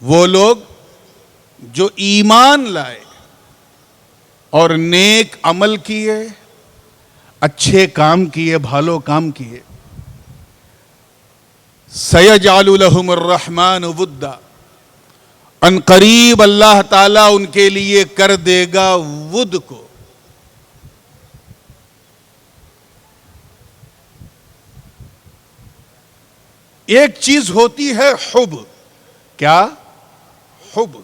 وہ لوگ جو ایمان لائے اور نیک عمل کیے، اچھے کام کیے، بھالو کام کیے، سَيَجْعَلُ لَهُمُ الرَّحْمَنُ وُدًّا، ان قریب اللہ تعالیٰ ان کے لیے کر دے گا ود کو۔ ایک چیز ہوتی ہے حب۔ کیا؟ حب۔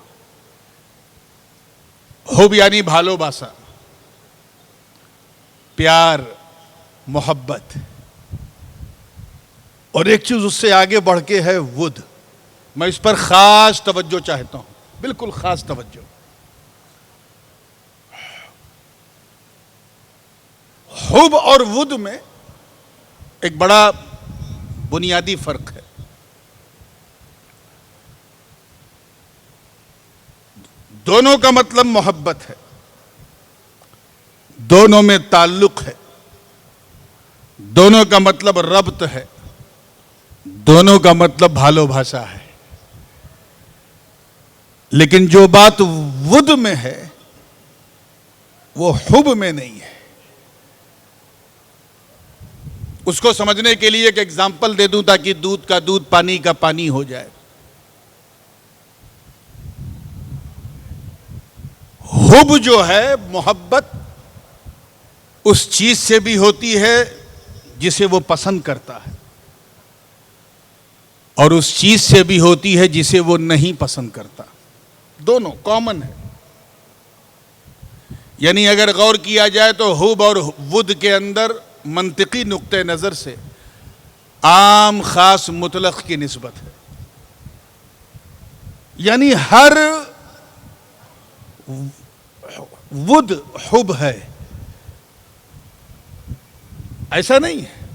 حب یعنی بھالو باسا، پیار، محبت، اور ایک چیز اس سے آگے بڑھ کے ہے ود۔ میں اس پر خاص توجہ چاہتا ہوں، بالکل خاص توجہ۔ حب اور ود میں ایک بڑا بنیادی فرق ہے۔ دونوں کا مطلب محبت ہے، دونوں میں تعلق ہے، دونوں کا مطلب ربط ہے، دونوں کا مطلب بھالو بھاشا ہے۔ لیکن جو بات ود میں ہے وہ حب میں نہیں ہے۔ اس کو سمجھنے کے لیے ایک ایگزامپل دے دوں تاکہ دودھ کا دودھ، پانی کا پانی ہو جائے۔ حب جو ہے، محبت، اس چیز سے بھی ہوتی ہے جسے وہ پسند کرتا ہے، اور اس چیز سے بھی ہوتی ہے جسے وہ نہیں پسند کرتا۔ دونوں کامن ہے۔ یعنی اگر غور کیا جائے تو حب اور ود کے اندر منطقی نقطہ نظر سے عام، خاص، مطلق کی نسبت ہے۔ یعنی ہر ود حب ہے، ایسا نہیں ہے۔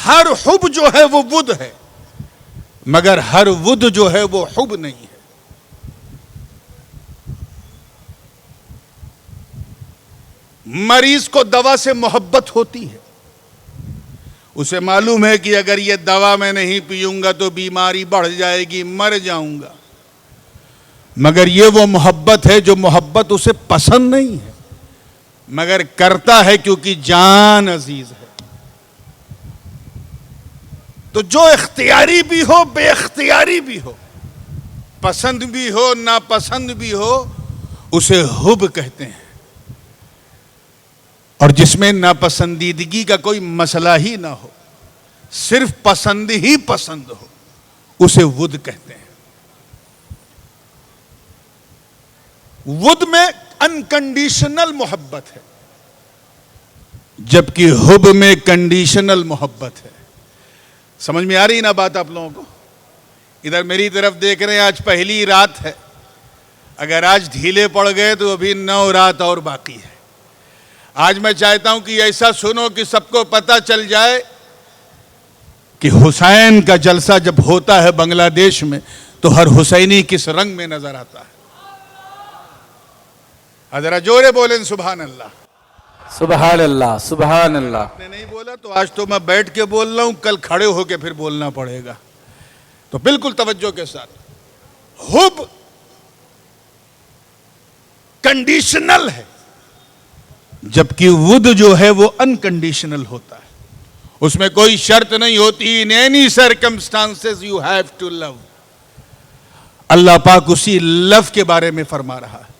ہر حب جو ہے وہ ود ہے، مگر ہر ود جو ہے وہ حب نہیں ہے۔ مریض کو دوا سے محبت ہوتی ہے، اسے معلوم ہے کہ اگر یہ دوا میں نہیں پیوں گا تو بیماری بڑھ جائے گی، مر جاؤں گا، مگر یہ وہ محبت ہے جو محبت اسے پسند نہیں ہے، مگر کرتا ہے کیونکہ جان عزیز ہے۔ تو جو اختیاری بھی ہو، بے اختیاری بھی ہو، پسند بھی ہو، ناپسند بھی ہو، اسے حب کہتے ہیں۔ اور جس میں ناپسندیدگی کا کوئی مسئلہ ہی نہ ہو، صرف پسند ہی پسند ہو، اسے ود کہتے ہیں۔ ود میں انکنڈیشنل محبت ہے، جبکہ حب میں کنڈیشنل محبت ہے۔ سمجھ میں آ رہی نا بات آپ لوگوں کو؟ ادھر میری طرف دیکھ رہے ہیں، آج پہلی رات ہے، اگر آج ڈھیلے پڑ گئے تو ابھی 9 رات اور باقی ہے۔ آج میں چاہتا ہوں کہ ایسا سنو کہ سب کو پتہ چل جائے کہ حسین کا جلسہ جب ہوتا ہے بنگلہ دیش میں تو ہر حسینی کس رنگ میں نظر آتا ہے۔ ذرا جورے بولیں سبحان اللہ، سبحان اللہ، سبحان اللہ۔ آپ نے نہیں بولا تو آج تو میں بیٹھ کے بول رہا ہوں، کل کھڑے ہو کے پھر بولنا پڑے گا، تو بالکل توجہ کے ساتھ۔ حب کنڈیشنل ہے، جبکہ ود جو ہے وہ انکنڈیشنل ہوتا ہے، اس میں کوئی شرط نہیں ہوتی۔ in any circumstances you have to love۔ اللہ پاک اسی لو کے بارے میں فرما رہا ہے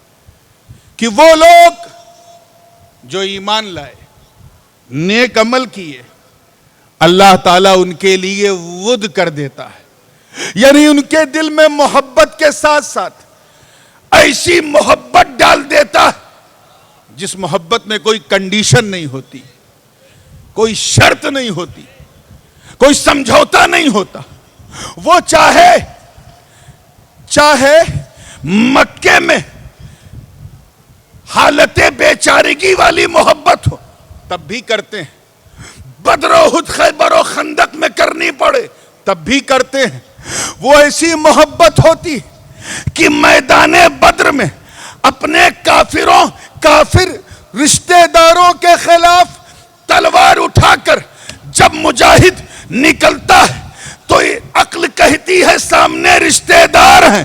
کہ وہ لوگ جو ایمان لائے، نیک عمل کیے، اللہ تعالیٰ ان کے لیے ود کر دیتا ہے، یعنی ان کے دل میں محبت کے ساتھ ساتھ ایسی محبت ڈال دیتا ہے جس محبت میں کوئی کنڈیشن نہیں ہوتی، کوئی شرط نہیں ہوتی، کوئی سمجھوتا نہیں ہوتا۔ وہ چاہے مکے میں حالت بیچارگی والی محبت ہو تب بھی کرتے ہیں، بدر و احد، خیبر و خندق میں کرنی پڑے تب بھی کرتے ہیں۔ وہ ایسی محبت ہوتی کہ میدان بدر میں اپنے کافر رشتہ داروں کے خلاف تلوار اٹھا کر جب مجاہد نکلتا ہے تو عقل کہتی ہے سامنے رشتہ دار ہیں،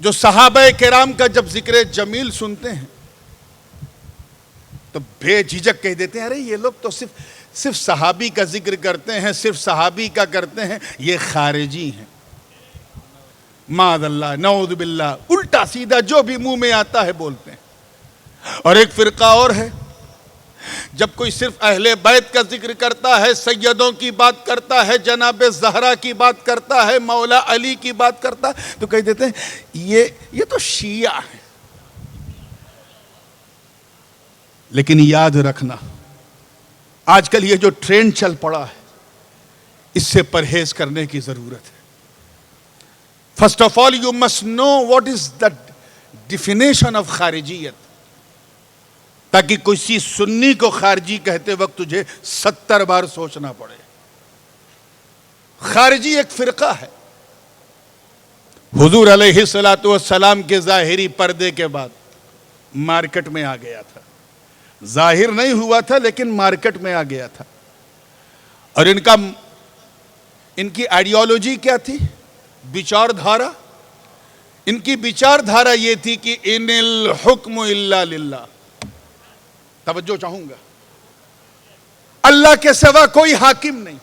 جو صحابہ کرام کا جب ذکر جمیل سنتے ہیں تو بے جھجک کہہ دیتے ہیں ارے یہ لوگ تو صرف صحابی کا ذکر کرتے ہیں، صرف صحابی کا کرتے ہیں، یہ خارجی ہیں، معاذ اللہ، نعوذ باللہ، الٹا سیدھا جو بھی منہ میں آتا ہے بولتے ہیں۔ اور ایک فرقہ اور ہے، جب کوئی صرف اہل بیت کا ذکر کرتا ہے، سیدوں کی بات کرتا ہے، جناب زہرا کی بات کرتا ہے، مولا علی کی بات کرتا ہے، تو کہہ دیتے ہیں یہ تو شیعہ ہیں۔ لیکن یاد رکھنا، آج کل یہ جو ٹرینڈ چل پڑا ہے، اس سے پرہیز کرنے کی ضرورت ہے۔ First of all you must know what is the definition of خارجیت، تاکہ کسی سنی کو خارجی کہتے وقت تجھے 70 بار سوچنا پڑے۔ خارجی ایک فرقہ ہے، حضور علیہ السلام کے ظاہری پردے کے بعد مارکیٹ میں آ گیا تھا، ظاہر نہیں ہوا تھا لیکن مارکیٹ میں آ گیا تھا۔ اور ان کی آئیڈیالوجی کیا تھی؟ بچار دھارا۔ ان کی بچار دھارا یہ تھی کہ ان الحکم الا للہ، توجہ چاہوں گا، اللہ کے سوا کوئی حاکم نہیں۔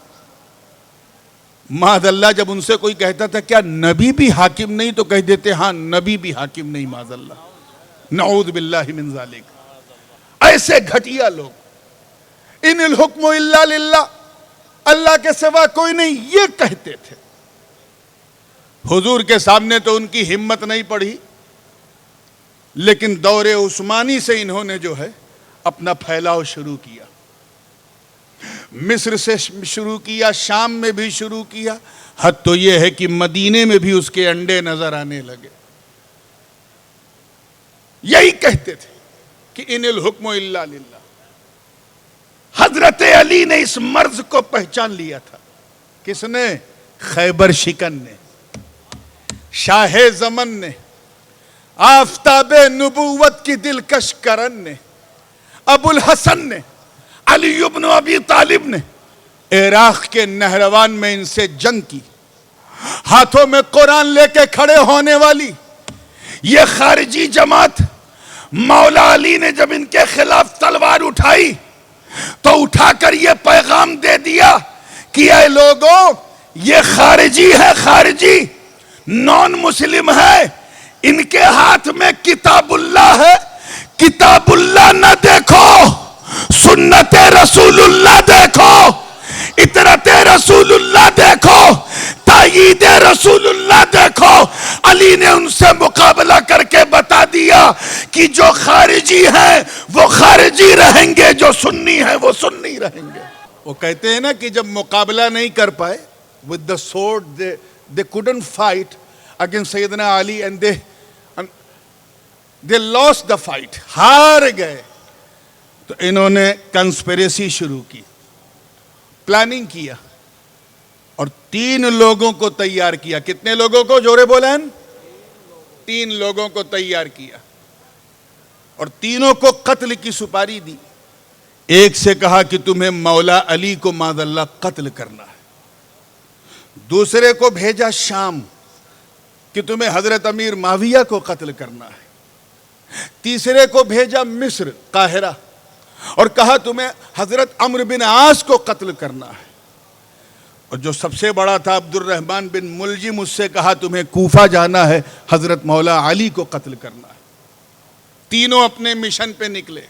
معاذ اللہ، جب ان سے کوئی کہتا تھا کیا نبی بھی حاکم نہیں، تو کہہ دیتے ہاں نبی بھی حاکم نہیں، معاذ اللہ، نعوذ باللہ من ذالک۔ ایسے گھٹیا لوگ، ان الحکم الا للہ، اللہ کے سوا کوئی نہیں، یہ کہتے تھے۔ حضور کے سامنے تو ان کی ہمت نہیں پڑی، لیکن دور عثمانی سے انہوں نے جو ہے اپنا پھیلاؤ شروع کیا، مصر سے شروع کیا، شام میں بھی شروع کیا، حد تو یہ ہے کہ مدینے میں بھی اس کے انڈے نظر آنے لگے۔ یہی کہتے تھے کہ ان الحکم الا للہ۔ حضرت علی نے اس مرض کو پہچان لیا تھا۔ کس نے؟ خیبر شکن نے، شاہ زمن نے، آفتاب نبوت کی دلکش کرن نے، ابو الحسن نے، علی ابن ابی طالب نے عراق کے نہروان میں ان سے جنگ کی۔ ہاتھوں میں قرآن لے کے کھڑے ہونے والی یہ خارجی جماعت، مولا علی نے جب ان کے خلاف تلوار اٹھائی تو اٹھا کر یہ پیغام دے دیا کہ اے لوگوں، یہ خارجی ہے، خارجی نان مسلم ہے، ان کے ہاتھ میں کتاب اللہ ہے، کتاب اللہ نہ دیکھو، سنت رسول اللہ دیکھو، اطرت رسول اللہ دیکھو، تائید رسول اللہ دیکھو۔ علی نے ان سے مقابلہ کر کے بتا دیا کہ جو خارجی ہیں وہ خارجی رہیں گے، جو سنی ہیں وہ سنی رہیں گے۔ وہ کہتے ہیں نا کہ جب مقابلہ نہیں کر پائے with the sword they couldn't fight against سیدنا علی and they lost the fight، ہار گئے۔ تو انہوں نے کنسپریسی شروع کی، پلاننگ کیا، اور 3 لوگوں کو تیار کیا۔ کتنے لوگوں کو؟ جورے بولیں، 3 لوگوں کو تیار کیا، اور تینوں کو قتل کی سپاری دی۔ ایک سے کہا کہ تمہیں مولا علی کو معاذ اللہ قتل کرنا ہے، دوسرے کو بھیجا شام کہ تمہیں حضرت امیر معاویہ کو قتل کرنا ہے، تیسرے کو بھیجا مصر قاہرہ اور کہا تمہیں حضرت عمرو بن عاص کو قتل کرنا ہے، اور جو سب سے بڑا تھا عبد الرحمن بن ملجم، اس سے کہا تمہیں کوفہ جانا ہے، حضرت مولا علی کو قتل کرنا ہے۔ تینوں اپنے مشن پہ نکلے۔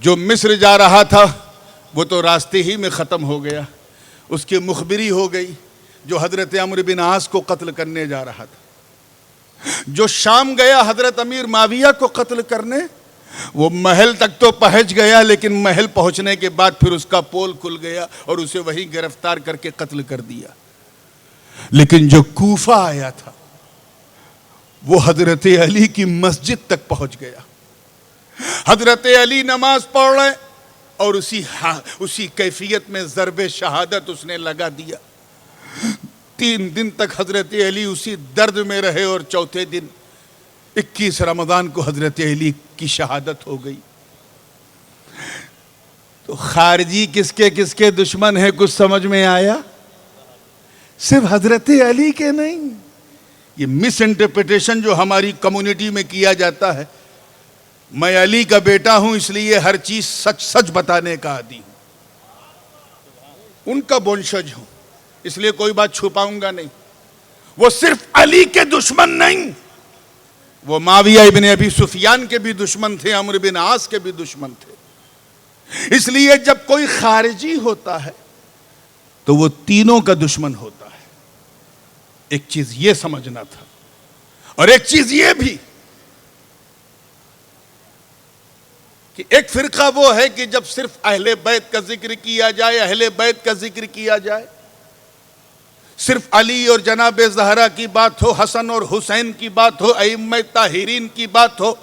جو مصر جا رہا تھا وہ تو راستے ہی میں ختم ہو گیا، اس کی مخبری ہو گئی، جو حضرت عمرو بن عاص کو قتل کرنے جا رہا تھا۔ جو شام گیا حضرت امیر معاویہ کو قتل کرنے، وہ محل تک تو پہنچ گیا، لیکن محل پہنچنے کے بعد پھر اس کا پول کھل گیا اور اسے وہیں گرفتار کر کے قتل کر دیا۔ لیکن جو کوفہ آیا تھا وہ حضرت علی کی مسجد تک پہنچ گیا۔ حضرت علی نماز پڑھ رہے اور اسی کیفیت میں ضرب شہادت اس نے لگا دیا۔ 3 دن تک حضرت علی اسی درد میں رہے، اور چوتھے دن 21 رمضان کو حضرت علی کی شہادت ہو گئی۔ تو خارجی کس کے دشمن ہیں کچھ سمجھ میں آیا؟ صرف حضرت علی کے نہیں، یہ مس انٹرپریٹیشن جو ہماری کمیونٹی میں کیا جاتا ہے، میں علی کا بیٹا ہوں اس لیے ہر چیز سچ سچ بتانے کا عادی ہوں، ان کا بونشج ہوں اس لیے کوئی بات چھپاؤں گا نہیں۔ وہ صرف علی کے دشمن نہیں، وہ معاویہ ابن ابی سفیان کے بھی دشمن تھے، عمرو بن عاص کے بھی دشمن تھے۔ اس لیے جب کوئی خارجی ہوتا ہے تو وہ تینوں کا دشمن ہوتا ہے۔ ایک چیز یہ سمجھنا تھا، اور ایک چیز یہ بھی کہ ایک فرقہ وہ ہے کہ جب صرف اہل بیت کا ذکر کیا جائے، اہل بیت کا ذکر کیا جائے، صرف علی اور جناب زہرا کی بات ہو، حسن اور حسین کی بات ہو، ائمہ طاہرین کی بات ہو،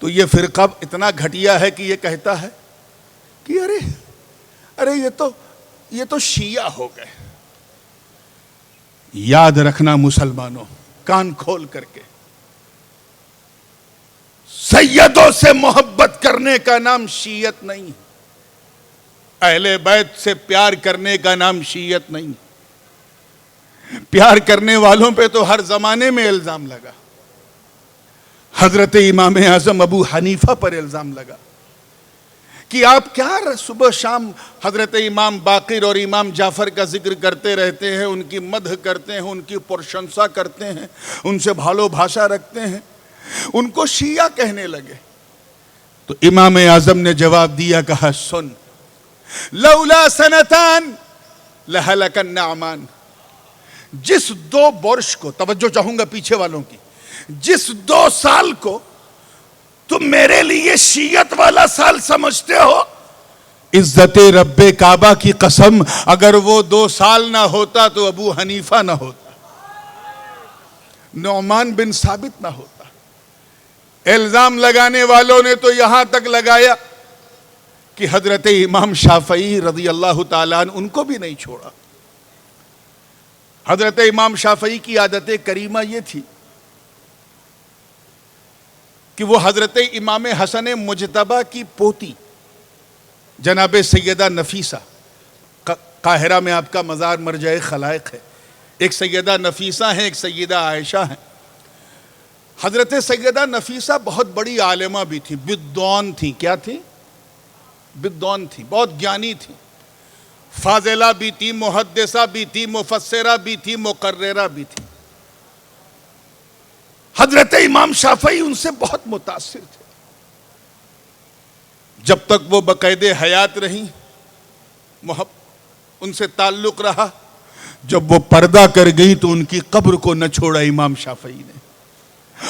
تو یہ فرقہ اتنا گھٹیا ہے کہ یہ کہتا ہے کہ ارے یہ تو شیعہ ہو گئے۔ یاد رکھنا مسلمانوں، کان کھول کر کے، سیدوں سے محبت کرنے کا نام شیعت نہیں، اہل بیت سے پیار کرنے کا نام شیعت نہیں۔ پیار کرنے والوں پہ تو ہر زمانے میں الزام لگا، حضرت امام اعظم ابو حنیفہ پر الزام لگا کہ آپ کیا صبح شام حضرت امام باقر اور امام جعفر کا ذکر کرتے رہتے ہیں، ان کی مدح کرتے ہیں، ان کی پرشنسا کرتے ہیں، ان سے بھالو بھاشا رکھتے ہیں، ان کو شیعہ کہنے لگے۔ تو امام اعظم نے جواب دیا، کہا سن، لولا سنتان لہلک النعمان، جس 2 برش کو، توجہ چاہوں گا پیچھے والوں کی، جس 2 سال کو تم میرے لیے شیعت والا سال سمجھتے ہو، عزت رب کعبہ کی قسم اگر وہ 2 سال نہ ہوتا تو ابو حنیفہ نہ ہوتا، نعمان بن ثابت نہ ہوتا۔ الزام لگانے والوں نے تو یہاں تک لگایا کہ حضرت امام شافعی رضی اللہ تعالیٰ عنہ ان کو بھی نہیں چھوڑا۔ حضرت امام شافعی کی عادت کریمہ یہ تھی کہ وہ حضرت امام حسن مجتبی کی پوتی جناب سیدہ نفیسہ، قاہرہ میں آپ کا مزار مرجع خلائق ہے، ایک سیدہ نفیسہ ہیں، ایک سیدہ عائشہ ہیں۔ حضرت سیدہ نفیسہ بہت بڑی عالمہ بھی تھی، بدعون تھی۔ کیا تھی؟ بدعون تھی، بہت گیانی تھی، فاضلہ بھی تھی، محدثہ بھی تھی، مفسرہ بھی تھی، مقررہ بھی تھی۔ حضرت امام شافعی ان سے بہت متاثر تھے، جب تک وہ بقید حیات رہیں ان سے تعلق رہا، جب وہ پردہ کر گئی تو ان کی قبر کو نہ چھوڑا امام شافعی نے،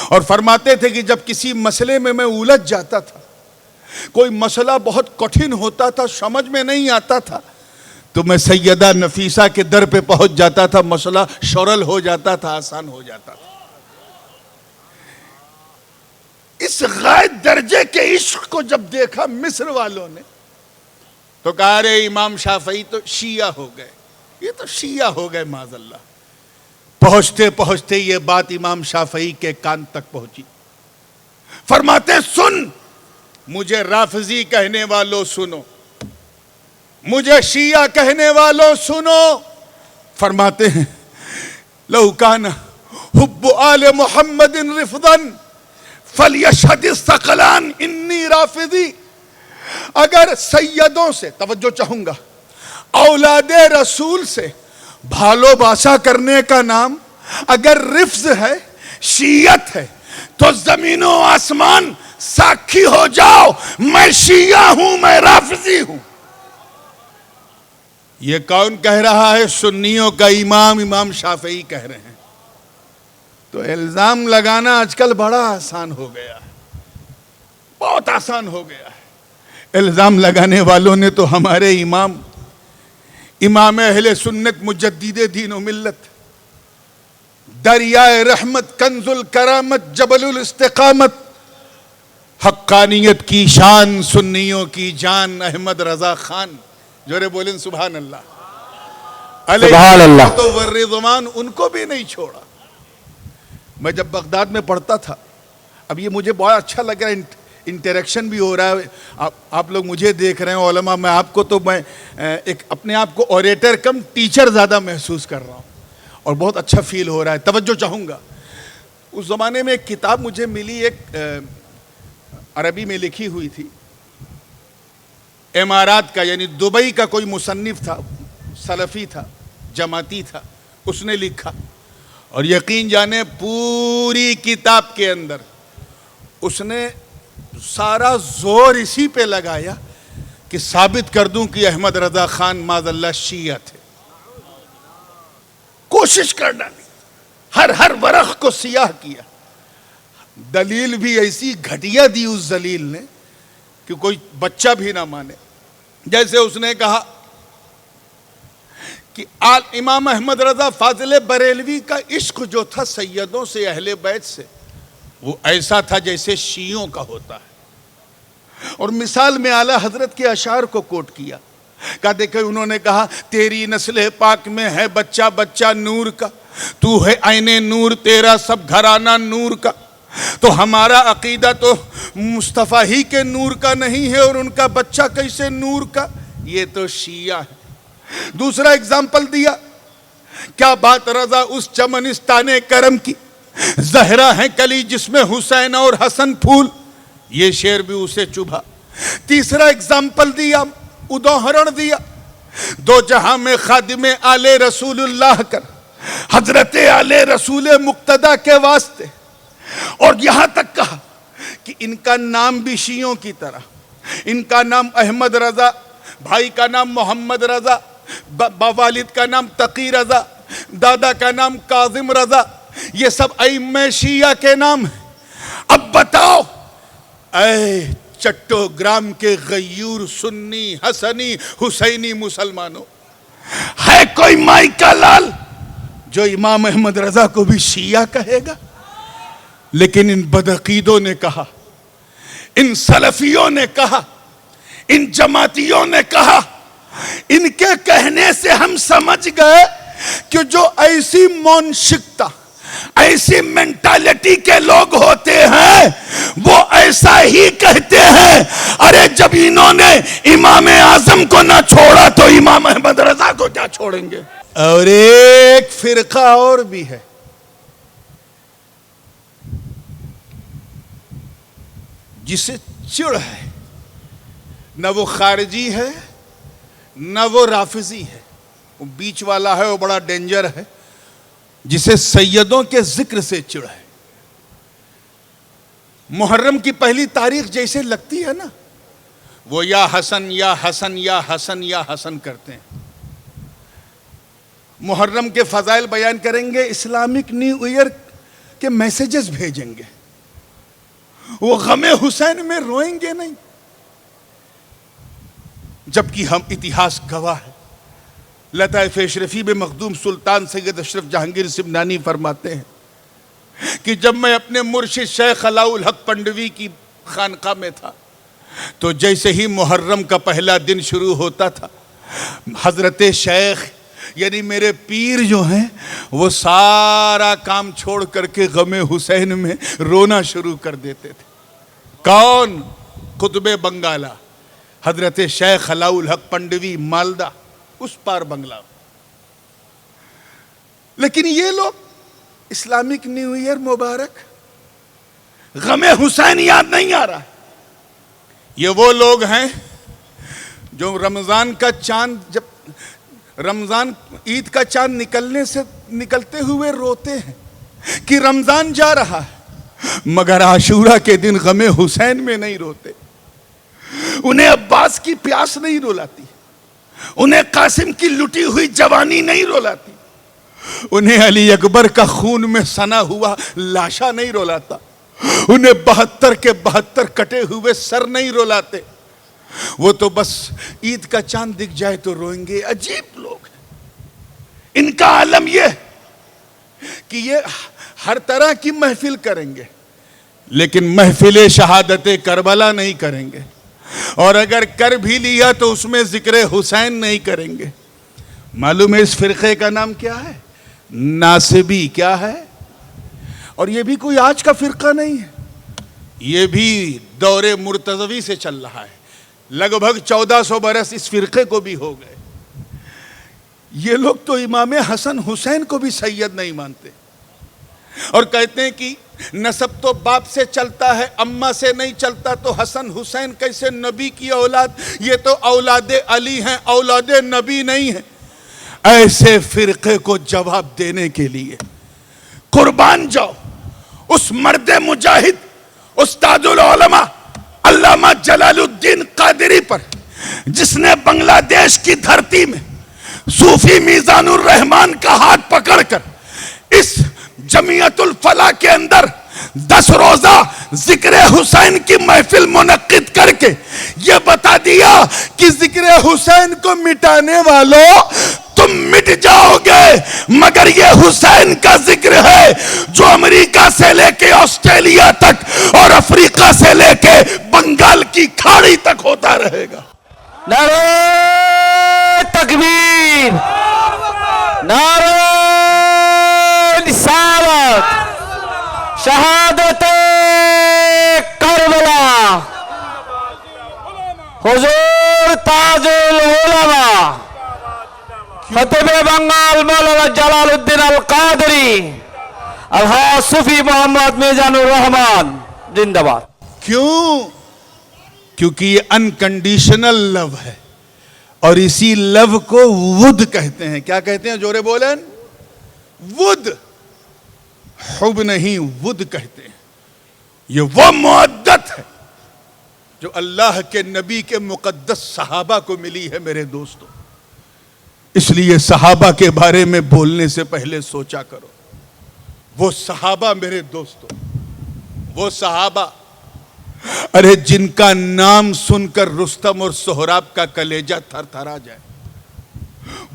اور فرماتے تھے کہ جب کسی مسئلے میں الجھ جاتا تھا، کوئی مسئلہ بہت کٹھن ہوتا تھا، سمجھ میں نہیں آتا تھا، تو میں سیدہ نفیسہ کے در پہ پہنچ جاتا تھا، مسئلہ شرل ہو جاتا تھا، آسان ہو جاتا تھا۔ اس غائب درجے کے عشق کو جب دیکھا مصر والوں نے تو کہا رے امام شافعی تو شیعہ ہو گئے، یہ تو شیعہ ہو گئے معاذ اللہ۔ پہنچتے پہنچتے یہ بات امام شافعی کے کان تک پہنچی، فرماتے سن، مجھے رافضی کہنے والوں سنو، مجھے شیعہ کہنے والوں سنو، فرماتے ہیں لو کان حب آل محمد رفضا فلیشہد الثقلان انی رافضی، اگر سیدوں سے، توجہ چاہوں گا، اولاد رسول سے بھالو باشا کرنے کا نام اگر رفض ہے، شیعت ہے، تو زمین و آسمان ساکھی ہو جاؤ، میں شیعہ ہوں، میں رافضی ہوں۔ یہ کون کہہ رہا ہے؟ سنیوں کا امام شافعی کہہ رہے ہیں۔ تو الزام لگانا آج کل بڑا آسان ہو گیا ہے، بہت آسان ہو گیا ہے۔ الزام لگانے والوں نے تو ہمارے امام اہل سنت، مجدد دین و ملت، دریائے رحمت، کنز الکرامت، جبل الاستقامت، حقانیت کی شان، سنیوں کی جان، احمد رضا خان، جورے بولیں سبحان اللہ، سبحان اللہ، تو والرضوان، ان کو بھی نہیں چھوڑا۔ میں جب بغداد میں پڑھتا تھا، اب یہ مجھے بہت اچھا لگ رہا ہے، انٹریکشن بھی ہو رہا ہے، آپ لوگ مجھے دیکھ رہے ہیں، علماء، میں آپ کو تو میں ایک اپنے آپ کو اوریٹر کم ٹیچر زیادہ محسوس کر رہا ہوں، اور بہت اچھا فیل ہو رہا ہے. توجہ چاہوں گا. اس زمانے میں ایک کتاب مجھے ملی, ایک عربی میں لکھی ہوئی تھی, امارات کا یعنی دبئی کا کوئی مصنف تھا, سلفی تھا, جماعتی تھا, اس نے لکھا. اور یقین جانے پوری کتاب کے اندر اس نے سارا زور اسی پہ لگایا کہ ثابت کر دوں کہ احمد رضا خان معاذ اللہ شیعہ تھے. کوشش کر ڈالی, ہر ورق کو سیاہ کیا. دلیل بھی ایسی گھٹیا دی اس ذلیل نے کہ کوئی بچہ بھی نہ مانے. جیسے اس نے کہا کہ امام احمد رضا فاضل بریلوی کا عشق جو تھا سیدوں سے, اہل بیت سے, وہ ایسا تھا جیسے شیعوں کا ہوتا ہے. اور مثال میں اعلیٰ حضرت کے اشعار کو کوٹ کیا. کہا دیکھیں, انہوں نے کہا تیری نسل پاک میں ہے بچہ بچہ نور کا, تو ہے عین نور, تیرا سب گھرانہ نور کا. تو ہمارا عقیدہ تو مصطفیٰ ہی کے نور کا نہیں ہے, اور ان کا بچہ کیسے نور کا, یہ تو شیعہ ہے. دوسرا اگزامپل دیا, کیا بات رضا اس چمنستان کرم کی, زہرا ہے کلی جس میں حسین اور حسن پھول, یہ شعر بھی اسے چبھا. تیسرا اگزامپل دیا, اداہرن دیا, دو جہاں میں خادم آل رسول اللہ کر, حضرت آل رسول مقتدی کے واسطے. اور یہاں تک کہا کہ ان کا نام بھی شیعوں کی طرح, ان کا نام احمد رضا, بھائی کا نام محمد رضا, والد کا نام تقی رضا, دادا کا نام کاظم رضا, یہ سب ائمہ شیعہ کے نام ہیں. اب بتاؤ اے چٹوگرام کے غیور سنی حسنی حسینی مسلمانوں, ہے کوئی مائی کا لال جو امام احمد رضا کو بھی شیعہ کہے گا؟ لیکن ان بدعقیدوں نے کہا, ان سلفیوں نے کہا, ان جماعتیوں نے کہا. ان کے کہنے سے ہم سمجھ گئے کہ جو ایسی منشکتا, ایسی مینٹالٹی کے لوگ ہوتے ہیں وہ ایسا ہی کہتے ہیں. ارے جب انہوں نے امام اعظم کو نہ چھوڑا تو امام احمد رضا کو کیا چھوڑیں گے؟ اور ایک فرقہ اور بھی ہے, جسے چڑ ہے, نہ وہ خارجی ہے نہ وہ رافضی ہے, وہ بیچ والا ہے, وہ بڑا ڈینجر ہے, جسے سیدوں کے ذکر سے چڑ ہے. محرم کی پہلی تاریخ جیسے لگتی ہے نا, وہ یا حسن یا حسن یا حسن یا حسن کرتے ہیں. محرم کے فضائل بیان کریں گے, اسلامک نیو ایئر کے میسیجز بھیجیں گے, وہ غم حسین میں روئیں گے نہیں. جبکہ ہم اتہاس گواہ ہے. لطائف اشرفی میں مخدوم سلطان سید اشرف جہانگیر سمنانی فرماتے ہیں کہ جب میں اپنے مرشد شیخ علاء الحق پنڈوی کی خانقاہ میں تھا تو جیسے ہی محرم کا پہلا دن شروع ہوتا تھا, حضرت شیخ یعنی میرے پیر جو ہیں وہ سارا کام چھوڑ کر کے غم حسین میں رونا شروع کر دیتے تھے. کون؟ قطب بنگالہ حضرت شیخ علاء الحق پنڈوی, مالدہ, اس پار بنگلہ. لیکن یہ لوگ اسلامک نیو ایئر مبارک, غم حسین یاد نہیں آ رہا. یہ وہ لوگ ہیں جو رمضان کا چاند, جب رمضان عید کا چاند نکلتے ہوئے روتے ہیں کہ رمضان جا رہا ہے, مگر عاشورہ کے دن غم حسین میں نہیں روتے. انہیں عباس کی پیاس نہیں رلاتی, انہیں قاسم کی لٹی ہوئی جوانی نہیں رلاتی, انہیں علی اکبر کا خون میں سنا ہوا لاشا نہیں رلاتا, انہیں 72 کے 72 کٹے ہوئے سر نہیں رلاتے. وہ تو بس عید کا چاند دکھ جائے تو روئیں گے. عجیب لوگ ہیں. ان کا عالم یہ کہ یہ ہر طرح کی محفل کریں گے لیکن محفل شہادت کربلا نہیں کریں گے, اور اگر کر بھی لیا تو اس میں ذکر حسین نہیں کریں گے. معلوم ہے اس فرقے کا نام کیا ہے؟ ناصبی. کیا ہے؟ اور یہ بھی کوئی آج کا فرقہ نہیں ہے, یہ بھی دور مرتضوی سے چل رہا ہے. لگ بھگ 1400 برس اس فرقے کو بھی ہو گئے. یہ لوگ تو امام حسن حسین کو بھی سید نہیں مانتے اور کہتے ہیں کہ نسب تو باپ سے چلتا ہے، اماں سے نہیں چلتا، تو حسن حسین کیسے نبی کی اولاد؟ یہ تو اولاد علی ہیں، اولاد نبی نہیں ہیں۔ ایسے فرقے کو جواب دینے کے لیے قربان جاؤ اس مرد مجاہد استاد العلماء علامہ جلال الدین قادری پر، جس نے بنگلہ دیش کی دھرتی میں صوفی میزان الرحمان کا ہاتھ پکڑ کر اس جمعیت الفلاح کے اندر 10 روزہ ذکر حسین کی محفل منعقد کر کے یہ بتا دیا کہ ذکر حسین کو مٹانے والوں تم مٹ جاؤ گے، مگر یہ حسین کا ذکر ہے جو امریکہ سے لے کے آسٹریلیا تک اور افریقہ سے لے کے بنگال کی کھاڑی تک ہوتا رہے گا۔ نعرہ تکبیر، نعرہ رسالت، شہادت کربلا، حضور تاج العلماء خطیب بنگال مولانا جلال الدین القادری الحاج صوفی محمد میزان الرحمان زندہ باد۔ کیوں؟ کیونکہ یہ انکنڈیشنل لو ہے اور اسی لو کو ود کہتے ہیں۔ کیا کہتے ہیں؟ جورے بولیں، ود، حب نہیں ود کہتے ہیں۔ یہ وہ مودت ہے جو اللہ کے نبی کے مقدس صحابہ کو ملی ہے میرے دوستو۔ اس لیے صحابہ کے بارے میں بولنے سے پہلے سوچا کرو۔ وہ صحابہ میرے دوستو، وہ صحابہ، ارے جن کا نام سن کر رستم اور سہراب کا کلیجہ تھر تھرا جائے،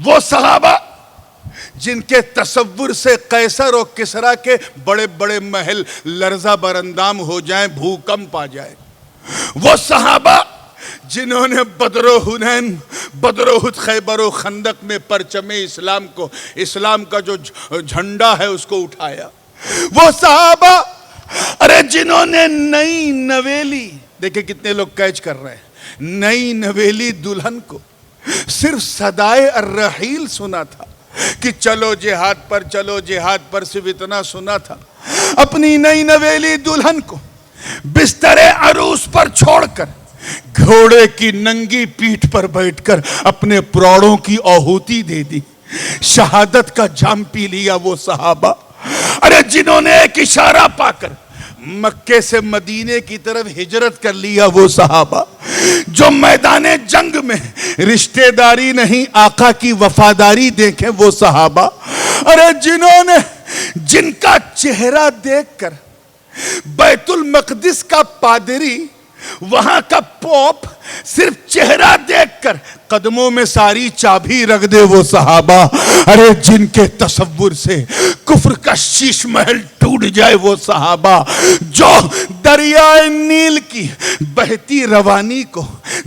وہ صحابہ جن کے تصور سے قیصر اور کسریٰ کے بڑے بڑے محل لرزہ برندام ہو جائیں، بھوکمپ آ جائے، وہ صحابہ جنہوں نے بدر و حنین، بدر و احد، خیبر و خندق میں پرچم اسلام کو، اسلام کا جو جھنڈا ہے اس کو اٹھایا، وہ صحابہ ارے جنہوں نے نئی نویلی، دیکھیں کتنے لوگ کیچ کر رہے ہیں، نئی نویلی دلہن کو صرف صدائے الرحیل سنا تھا کہ چلو جہاد پر، چلو جہاد پر، صرف اتنا سنا تھا، اپنی نئی نویلی دلہن کو بستر عروس پر چھوڑ کر گھوڑے کی ننگی پیٹھ پر بیٹھ کر اپنے پراڑوں کی آہوتی دے دی، شہادت کا جام پی لیا وہ صحابہ، ارے جنہوں نے ایک اشارہ پا کر مکے سے مدینے کی طرف ہجرت کر لیا وہ صحابہ، جو میدان جنگ میں رشتہ داری نہیں آقا کی وفاداری دیکھیں وہ صحابہ، ارے جنہوں نے، جن کا چہرہ دیکھ کر بیت المقدس کا پادری، وہاں کا پوپ صرف چہرہ دیکھ کر قدموں میں ساری چابی رکھ دے وہ صحابہ، ارے جن کے تصور سے کفر کا شیش محل ٹوٹ جائے وہ صحابہ، جو دریائے نیل کی بہتی روانی کو،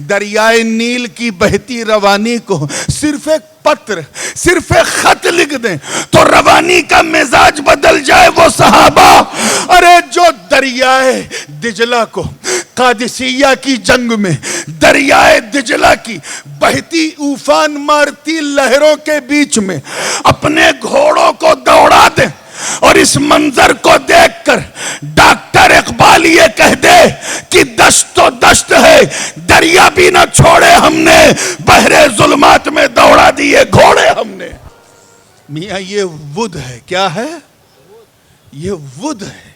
دریائے نیل کی بہتی روانی کو صرف ایک پتر، صرف ایک خط لکھ دیں تو روانی کا مزاج بدل جائے وہ صحابہ، ارے جو دریائے دجلہ کو قادسیہ کی جنگ میں دریائے دجلہ کی بہتی اوفان مارتی لہروں کے بیچ میں اپنے گھوڑوں کو دوڑا دیں اور اس منظر کو دیکھ کر ڈاکٹر اقبال یہ کہہ دے کہ دشت تو دشت ہے، دریا بھی نہ چھوڑے ہم نے، بحر ظلمات میں دوڑا دیے گھوڑے ہم نے۔ میاں یہ ود ہے، کیا ہے؟ یہ ود ہے۔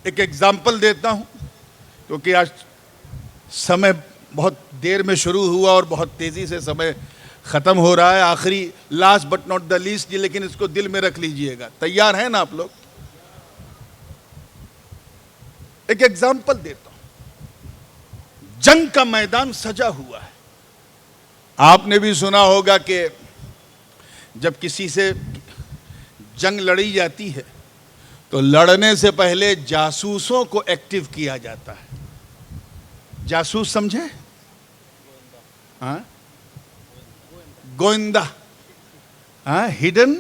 ایک ایگزامپل دیتا ہوں کیونکہ آج سمے بہت دیر میں شروع ہوا اور بہت تیزی سے سمے ختم ہو رہا ہے، آخری last but not the least, لیکن اس کو دل میں رکھ لیجئے گا۔ تیار ہیں نا آپ لوگ؟ ایک ایگزامپل دیتا ہوں۔ جنگ کا میدان سجا ہوا ہے، آپ نے بھی سنا ہوگا کہ جب کسی سے جنگ لڑی جاتی ہے تو لڑنے سے پہلے جاسوسوں کو ایکٹیو کیا جاتا ہے۔ جاسوس سمجھے؟ ہاں، گوئندہ، ہاں، ہڈن،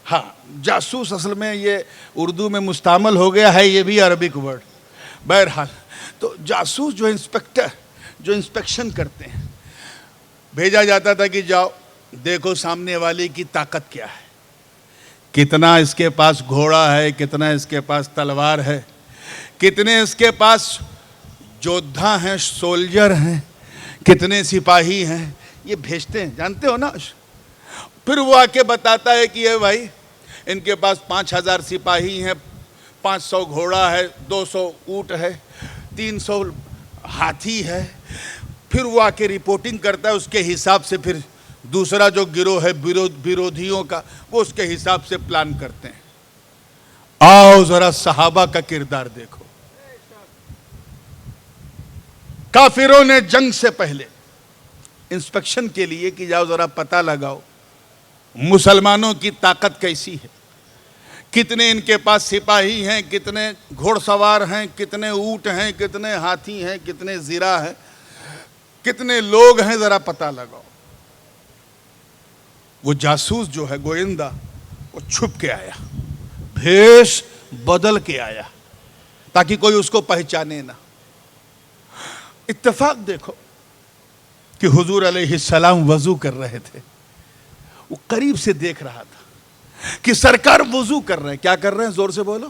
ہاں، جاسوس اصل میں یہ اردو میں مستعمل ہو گیا ہے، یہ بھی عربک ورڈ، بہرحال تو جاسوس جو انسپیکٹر، جو انسپیکشن کرتے ہیں، بھیجا جاتا تھا کہ جاؤ دیکھو سامنے والے کی طاقت کیا ہے، کتنا اس کے پاس گھوڑا ہے، کتنا اس کے پاس تلوار ہے، کتنے اس کے پاس جودھا ہیں، سولجر ہیں، کتنے سپاہی ہیں، یہ بھیجتے ہیں، جانتے ہو نا۔ پھر وہ آ کے بتاتا ہے کہ اے بھائی ان کے پاس 5000 سپاہی ہیں، 500 گھوڑا ہے، 200 اونٹ ہے، 300 ہاتھی ہے۔ پھر وہ آ کے رپورٹنگ کرتا ہے، اس کے حساب سے پھر دوسرا جو گروہ ہے بیرودھیوں کا، وہ اس کے حساب سے پلان کرتے ہیں۔ آؤ ذرا صحابہ کا کردار دیکھو۔ کافروں نے جنگ سے پہلے انسپیکشن کے لیے کہ جاؤ ذرا پتہ لگاؤ مسلمانوں کی طاقت کیسی ہے، کتنے ان کے پاس سپاہی ہیں، کتنے گھوڑ سوار ہیں، کتنے اونٹ ہیں، کتنے ہاتھی ہیں، کتنے زیرہ ہیں، کتنے لوگ ہیں، ذرا پتہ لگاؤ۔ وہ جاسوس جو ہے گوئندہ، وہ چھپ کے آیا، بھیش بدل کے آیا تاکہ کوئی اس کو پہچانے نہ۔ اتفاق دیکھو کہ حضور علیہ السلام وضو کر رہے تھے، وہ قریب سے دیکھ رہا تھا کہ سرکار وضو کر رہے ہیں۔ کیا کر رہے ہیں؟ زور سے بولو۔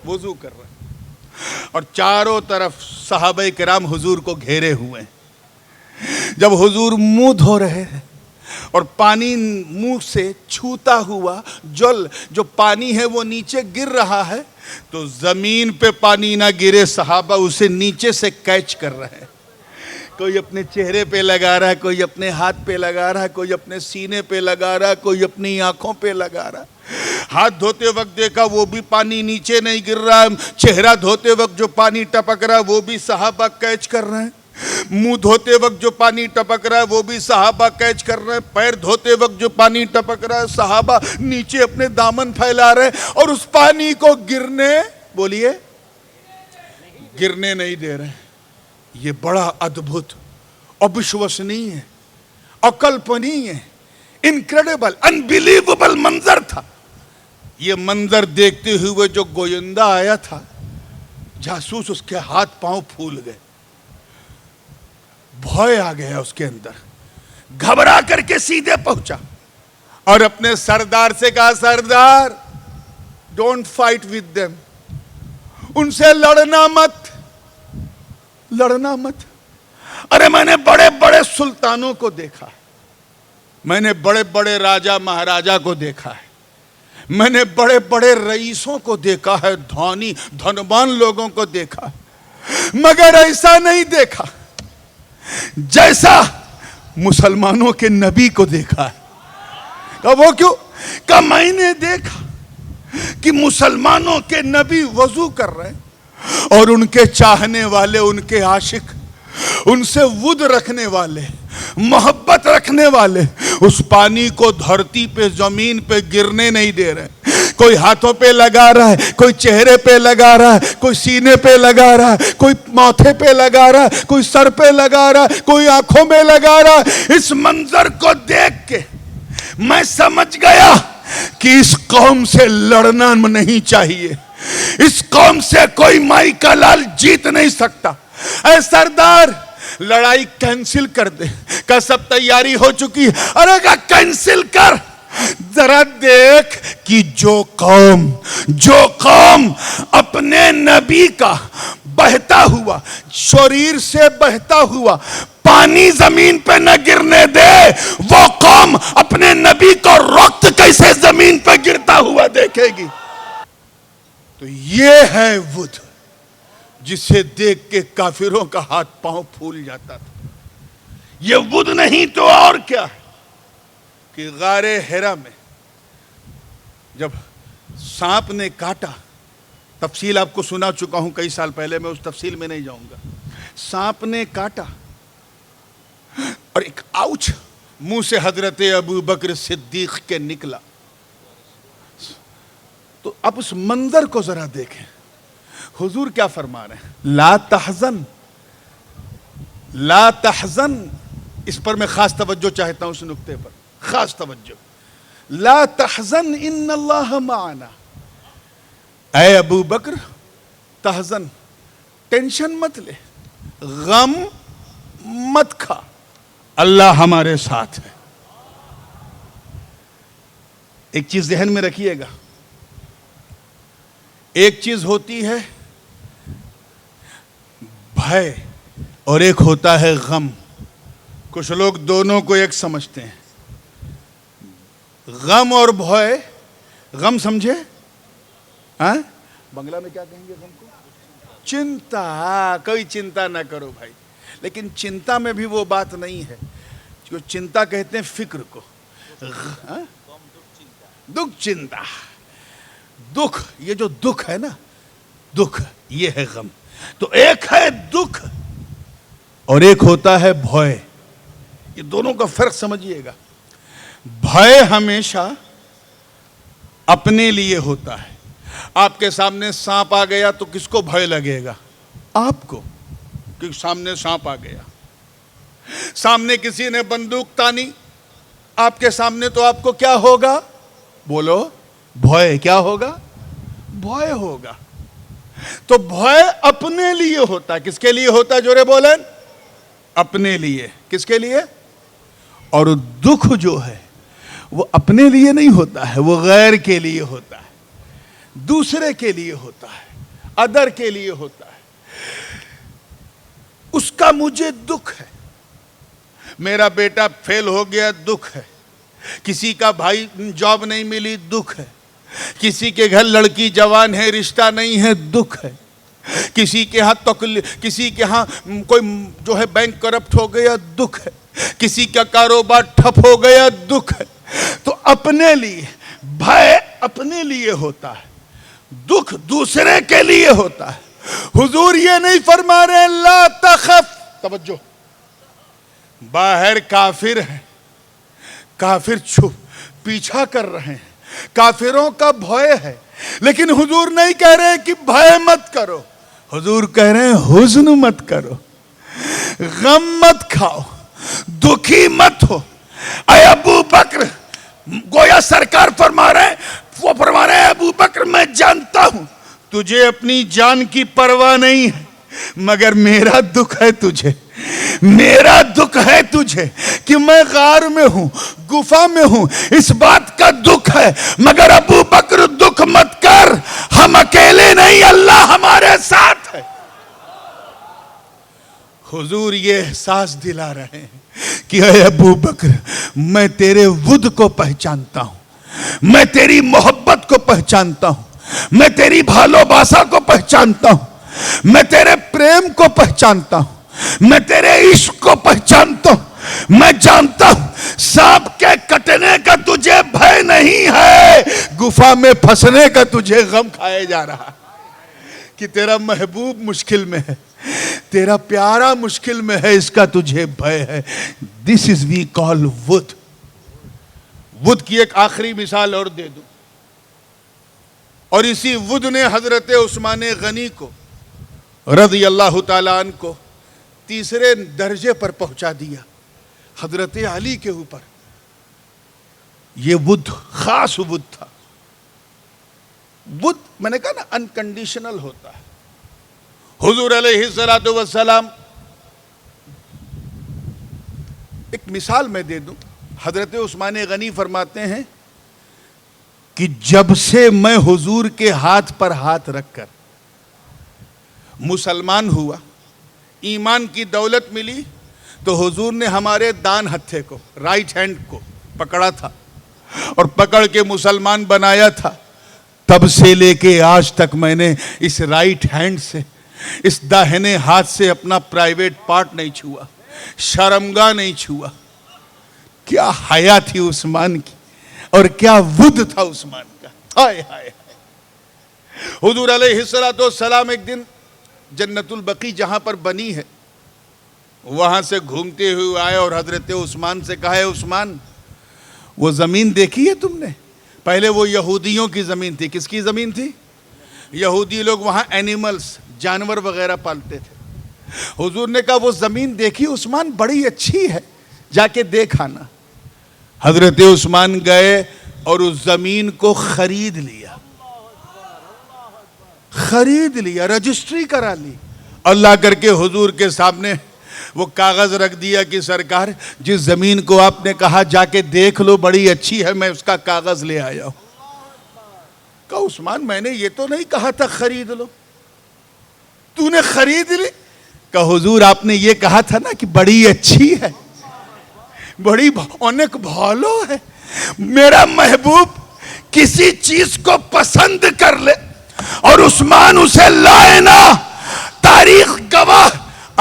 وضو کر رہے ہیں، اور چاروں طرف صحابہ کرام حضور کو گھیرے ہوئے ہیں۔ جب حضور منہ دھو رہے ہیں اور پانی منہ سے چھوتا ہوا جو پانی ہے وہ نیچے گر رہا ہے، تو زمین پہ پانی نہ گرے، صحابہ اسے نیچے سے کیچ کر رہے ہیں۔ کوئی اپنے چہرے پہ لگا رہا ہے، کوئی اپنے ہاتھ پہ لگا رہا ہے، کوئی اپنے سینے پہ لگا رہا ہے، کوئی اپنی آنکھوں پہ لگا رہا ہے۔ ہاتھ دھوتے وقت دیکھا وہ بھی پانی نیچے نہیں گر رہا ہے، چہرہ دھوتے وقت جو پانی ٹپک رہا ہے وہ بھی صحابہ کیچ کر رہے ہیں، منہ دھوتے وقت جو پانی ٹپک رہا ہے وہ بھی صحابہ کیچ کر رہے ہیں، پیر دھوتے وقت جو پانی ٹپک رہا ہے صحابہ نیچے اپنے دامن پھیلا رہے ہیں، اور اس پانی کو گرنے، بولیے، گرنے نہیں دے رہے۔ یہ بڑا ادبھت، ابشوسنیہ ہے، اکلپنیہ ہے، انکریڈیبل، انبیلیویبل منظر تھا۔ یہ منظر دیکھتے ہوئے جو گوئندہ آیا تھا، جاسوس، اس کے ہاتھ پاؤں پھول گئے، بھوئے آ گیا اس کے اندر، گھبرا کر کے سیدھے پہنچا اور اپنے سردار سے کہا، سردار ڈونٹ فائٹ ود دیم، ان سے لڑنا مت، لڑنا مت۔ ارے میں نے بڑے بڑے سلطانوں کو دیکھا ہے، میں نے بڑے بڑے راجہ مہاراجہ کو دیکھا ہے، میں نے بڑے بڑے رئیسوں کو دیکھا ہے، دھنوان لوگوں کو دیکھا ہے، مگر ایسا نہیں دیکھا جیسا مسلمانوں کے نبی کو دیکھا ہے۔ کہا وہ کیوں؟ کہا میں نے دیکھا کہ مسلمانوں کے نبی وضو کر رہے ہیں، اور ان کے چاہنے والے، ان کے عاشق، ان سے ود رکھنے والے، محبت رکھنے والے، اس پانی کو دھرتی پہ، زمین پہ گرنے نہیں دے رہے۔ کوئی ہاتھوں پہ لگا رہا ہے، کوئی چہرے پہ لگا رہا ہے، کوئی سینے پہ لگا رہا ہے، کوئی ماتھے پہ لگا رہا ہے، کوئی سر پہ لگا رہا ہے، کوئی آنکھوں میں لگا رہا ہے۔ اس منظر کو دیکھ کے میں سمجھ گیا کہ اس قوم سے لڑنا نہیں چاہیے، اس قوم سے کوئی مائی کا لال جیت نہیں سکتا۔ اے سردار لڑائی کینسل کر دے، کہ سب تیاری ہو چکی ہے؟ ارے کہا کینسل کر، ذرا دیکھ کہ جو قوم اپنے نبی کا بہتا ہوا، شریر سے بہتا ہوا پانی زمین پہ نہ گرنے دے، وہ قوم اپنے نبی کو وقت کیسے زمین پہ گرتا ہوا دیکھے گی۔ تو یہ ہے ود، جسے دیکھ کے کافروں کا ہاتھ پاؤں پھول جاتا تھا۔ یہ ود نہیں تو اور کیا ہے کہ غار حرا میں جب سانپ نے کاٹا، تفصیل آپ کو سنا چکا ہوں کئی سال پہلے، میں اس تفصیل میں نہیں جاؤں گا۔ سانپ نے کاٹا اور ایک آؤچ منہ سے حضرت ابو بکر صدیق کے نکلا، تو اب اس منظر کو ذرا دیکھیں، حضور کیا فرما رہے ہیں؟ لا تحزن، لا تحزن، اس پر میں خاص توجہ چاہتا ہوں، اس نقطے پر خاص توجہ۔ لا تحزن ان اللہ معنا، اے ابو بکر تحزن، ٹینشن مت لے، غم مت کھا، اللہ ہمارے ساتھ ہے۔ ایک چیز ذہن میں رکھیے گا، ایک چیز ہوتی ہے بھے اور ایک ہوتا ہے غم. کچھ لوگ دونوں کو ایک سمجھتے ہیں. غم اور بھے، غم سمجھے؟ ہاں بنگلہ میں کیا کہیں گے غم کو؟ چنتا. کوئی چنتا نہ کرو بھائی. لیکن چنتا میں بھی وہ بات نہیں ہے جو چنتا کہتے ہیں فکر کو. دکھ چنتا، دکھ، یہ جو دکھ ہے نا، دکھ یہ ہے غم. تو ایک ہے دکھ اور ایک ہوتا ہے بھے. یہ دونوں کا فرق سمجھیے گا. بھے ہمیشہ اپنے لیے ہوتا ہے. آپ کے سامنے سانپ آ گیا تو کس کو بھے لگے گا؟ آپ کو، کیونکہ سامنے سانپ آ گیا. سامنے کسی نے بندوق تانی آپ کے سامنے تو آپ کو کیا ہوگا؟ بولو، بھے. کیا ہوگا؟ بھے ہوگا. تو بھے اپنے لیے ہوتا ہے. کس کے لیے ہوتا ہے؟ جورے بولیں. اپنے لیے. کس کے لیے؟ اور دکھ جو ہے وہ اپنے لیے نہیں ہوتا ہے، وہ غیر کے لیے ہوتا ہے، دوسرے کے لیے ہوتا ہے، ادر کے لیے ہوتا ہے. اس کا مجھے دکھ ہے. میرا بیٹا فیل ہو گیا، دکھ ہے. کسی کا بھائی جاب نہیں ملی، دکھ ہے. کسی کے گھر لڑکی جوان ہے، رشتہ نہیں ہے، دکھ ہے. کسی کے ہاں کوئی جو ہے بینک کرپٹ ہو گیا، دکھ ہے. کسی کا کاروبار ٹھپ ہو گیا، دکھ ہے. تو اپنے لیے بھے اپنے لیے ہوتا ہے، دکھ دوسرے کے لیے ہوتا ہے. حضور یہ نہیں فرما رہے لا تخف. توجہ، باہر کافر ہے، کافر چھپ پیچھا کر رہے ہیں، کافروں کا بھے ہے. لیکن حضور نہیں کہہ رہے کہ بھے مت کرو. حضور کہہ رہے ہیں حزن مت کرو، غم مت کھاؤ، دکھی مت ہو. اے ابو بکر، گویا سرکار فرما رہے ہیں، وہ فرما رہے ہیں ابو بکر میں جانتا ہوں تجھے اپنی جان کی پرواہ نہیں ہے، مگر میرا دکھ ہے تجھے. میرا دکھ ہے تجھے کہ میں غار میں ہوں، گفا میں ہوں، اس بات کا دکھ ہے. مگر ابو بکر دکھ مت کر، ہم اکیلے نہیں، اللہ ہمارے ساتھ ہے. حضور یہ احساس دلا رہے ہیں کہ اے ابو بکر، میں تیرے ود کو پہچانتا ہوں، میں تیری محبت کو پہچانتا ہوں، میں تیری بھالو باسا کو پہچانتا ہوں، میں تیرے پریم کو پہچانتا ہوں، میں تیرے عشق کو پہچانتا ہوں. میں جانتا ہوں سانپ کے کٹنے کا تجھے بھے نہیں ہے، گفا میں پھنسنے کا تجھے غم کھائے جا رہا کہ تیرا محبوب مشکل میں ہے، تیرا پیارا مشکل میں ہے، اس کا تجھے بھے ہے. This is we call with. With کی ایک آخری مثال اور دے دوں. اور اسی ود نے حضرت عثمان غنی کو رضی اللہ تعالیٰ عنہ کو تیسرے درجے پر پہنچا دیا حضرت علی کے اوپر. یہ ود خاص ود تھا. ود میں نے کہا نا انکنڈیشنل ہوتا ہے. حضور علیہ الصلوۃ والسلام، ایک مثال میں دے دوں. حضرت عثمان غنی فرماتے ہیں کہ جب سے میں حضور کے ہاتھ پر ہاتھ رکھ کر مسلمان ہوا، ایمان کی دولت ملی، تو حضور نے ہمارے دان ہتھے کو، رائٹ ہینڈ کو پکڑا تھا اور پکڑ کے مسلمان بنایا تھا. تب سے لے کے آج تک میں نے اس رائٹ ہینڈ سے، اس داہنے ہاتھ سے اپنا پرائیویٹ پارٹ نہیں چھوا، شرمگاہ نہیں چھوا. کیا حیا تھی عثمان کی اور کیا ود تھا عثمان کا. ہائے ہائے. حضور علیہ السلام ایک دن جنت البقیع جہاں پر بنی ہے وہاں سے گھومتے ہوئے آئے اور حضرت عثمان سے کہا ہے عثمان، وہ زمین دیکھی ہے تم نے؟ پہلے وہ یہودیوں کی زمین تھی. کس کی زمین تھی؟ یہودی لوگ وہاں اینیملز، جانور وغیرہ پالتے تھے. حضور نے کہا وہ زمین دیکھی عثمان؟ بڑی اچھی ہے، جا کے دیکھ آنا. حضرت عثمان گئے اور اس زمین کو خرید لیا، رجسٹری کرا لی. اللہ کر کے حضور کے سامنے وہ کاغذ رکھ دیا کہ سرکار جس زمین کو آپ نے کہا جا کے دیکھ لو بڑی اچھی ہے، میں اس کا کاغذ لے آیا ہوں۔ کہا عثمان میں نے یہ تو نہیں کہا تھا خرید لو، تو نے خرید لی؟ کہا حضور آپ نے یہ کہا تھا نا کہ بڑی اچھی ہے، بڑی اونک بھالو ہے۔ میرا محبوب کسی چیز کو پسند کر لے اور عثمان اسے لائے نا، تاریخ گواہ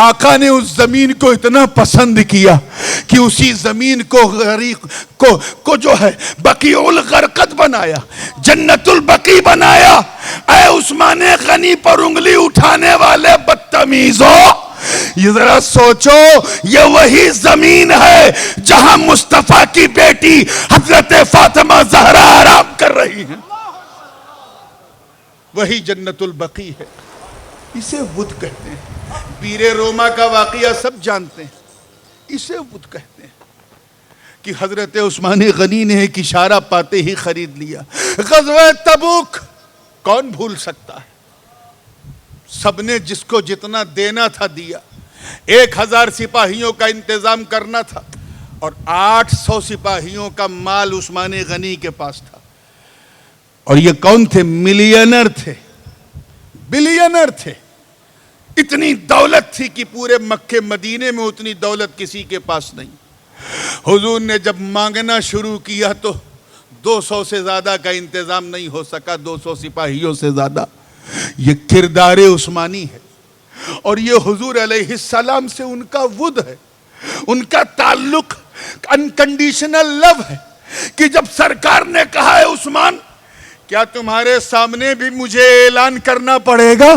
آقا نے اس زمین کو اتنا پسند کیا کہ اسی زمین کو غریق کو جو ہے بقیع الغرقد بنایا، جنت البقیع بنایا۔ اے عثمان غنی پر انگلی اٹھانے والے بدتمیزو، یہ ذرا سوچو، یہ وہی زمین ہے جہاں مصطفیٰ کی بیٹی حضرت فاطمہ زہرا آرام کر رہی ہیں، وہی جنت البقیع ہے۔ اسے ود کہتے ہیں۔ پیر روما کا واقعہ سب جانتے ہیں، اسے ود کہتے ہیں کہ حضرت عثمان غنی نے ایک اشارہ پاتے ہی خرید لیا۔ غزوہ تبوک کون بھول سکتا ہے؟ سب نے جس کو جتنا دینا تھا دیا۔ 1000 سپاہیوں کا انتظام کرنا تھا اور 800 سپاہیوں کا مال عثمان غنی کے پاس تھا۔ اور یہ کون تھے؟ ملینر تھے، بلینر تھے۔ اتنی دولت تھی کہ پورے مکے مدینے میں اتنی دولت کسی کے پاس نہیں۔ حضور نے جب مانگنا شروع کیا تو 200 سے زیادہ کا انتظام نہیں ہو سکا، 200 سپاہیوں سے زیادہ۔ یہ کردار عثمانی ہے اور یہ حضور علیہ السلام سے ان کا ود ہے، ان کا تعلق انکنڈیشنل لو ہے کہ جب سرکار نے کہا ہے عثمان کیا تمہارے سامنے بھی مجھے اعلان کرنا پڑے گا؟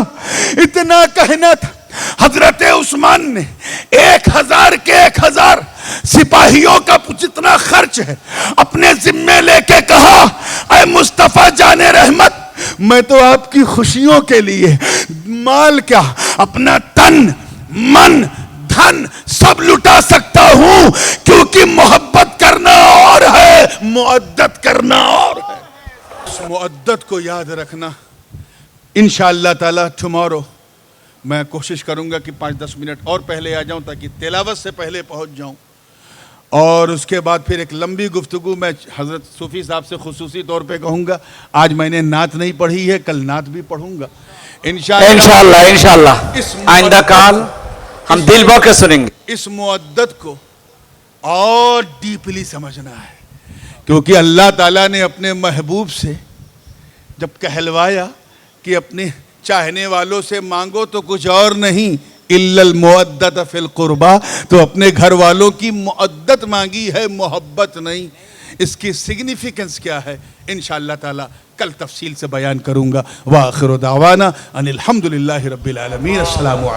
اتنا کہنا تھا۔ حضرت عثمان نے 1000 کے 1000 سپاہیوں کا جتنا خرچ ہے اپنے ذمے لے کے کہا اے مصطفیٰ جان رحمت، میں تو آپ کی خوشیوں کے لیے مال کیا اپنا تن من دھن سب لٹا سکتا ہوں، کیونکہ محبت کرنا اور ہے، معدت کرنا اور ہے۔ اس معدت کو یاد رکھنا۔ انشاءاللہ تعالی ٹمارو میں کوشش کروں گا کہ 5-10 منٹ اور پہلے آ جاؤں تاکہ تلاوت سے پہلے پہنچ جاؤں، اور اس کے بعد پھر ایک لمبی گفتگو میں حضرت صوفی صاحب سے خصوصی طور پہ کہوں گا۔ آج میں نے نعت نہیں پڑھی ہے، کل نعت بھی پڑھوں گا انشاءاللہ۔ آئندہ کال ہم دل بو کے سنیں گے۔ اس معدت کو اور ڈیپلی سمجھنا ہے، کیونکہ اللہ تعالیٰ نے اپنے محبوب سے جب کہلوایا کہ اپنے چاہنے والوں سے مانگو تو کچھ اور نہیں الا المودۃ فی القربہ، تو اپنے گھر والوں کی مودت مانگی ہے، محبت نہیں۔ اس کی سگنیفیکنس کیا ہے انشاءاللہ تعالی کل تفصیل سے بیان کروں گا۔ وآخر دعوانا ان الحمدللہ رب العالمین۔ السلام علیکم۔